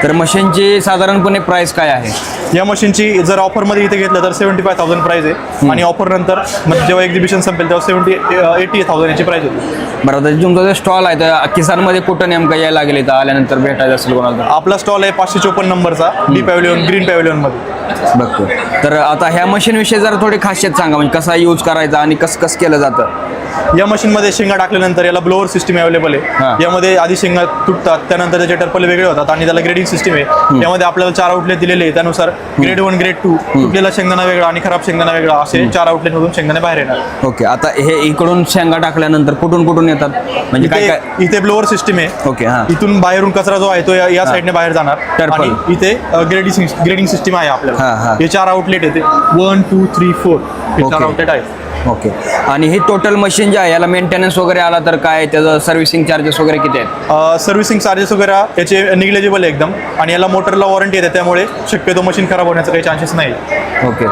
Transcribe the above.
तर मशीनची साधारणपणे प्राइस काय आहे? या मशीनची जर ऑफरमध्ये इथे घेतलं तर 75,000 प्राइस आहे आणि ऑफर नंतर म्हणजे जेव्हा एक्झिबिशन संपेल तेव्हा 80,000 याची प्राइस होती. बरं, आता तुमचा जो स्टॉल आहे तर किसानमध्ये कुठं नेमकं यायला लागेल इथं आल्यानंतर भेटायचं असेल कोणाला तर? आपला स्टॉल आहे 554 नंबरचा डी पॅव्हलियन ग्रीन पॅव्हलियन मध्ये. बघतो. तर आता ह्या मशीनविषयी जरा थोडी खासियत सांगा, म्हणजे कसा यूज करायचा आणि कसं केलं जातं? या मशीनमध्ये शेंगा टाकल्यानंतर याला ब्लोअर सिस्टीम अवेलेबल हां. आहे. यामध्ये आधी शेंगा तुटतात, त्यानंतर त्याचे टर्पल वेगळे होतात आणि त्याला ग्रेडिंग सिस्टीम आहे. यामध्ये आपल्याला 4 आउटलेट दिलेले आहे. त्यानुसार ग्रेड 1, ग्रेड 2 तुटलेला शेंगदाणा वेगळा आणि खराब शेंगदाणा वेगळा असे 4 आउटलेट मधून शेंगदाणे बाहेर येणार. ओके, आता हे इकडून शेंगा टाकल्यानंतर कुठून येतात, म्हणजे काय काय? इथे ब्लोअर सिस्टीम आहे. ओके, हां. इथून बाहेरून कचरा जो आहे तो या साईडने बाहेर जाणार टर्पल. आणि इथे ग्रेडिंग सिस्टीम आहे हां, आपल्याला. हां. हे 4 आउटलेट येते 1 2 3 4 हे 4 ओके. आउटलेट आहे. ओके, आणि ही टोटल मशीन जे आहे याला मेंटेनन्स वगैरे आला तर काय त्याचं सर्व्हिसिंग चार्जेस वगैरे किती आहेत? सर्व्हिसिंग चार्जेस वगैरे याचे निग्लेजिबल आहे एकदम आणि याला मोटरला वॉरंटी येते, त्यामुळे शक्यतो मशीन खराब होण्याचा काही चान्सेस नाही. ओके.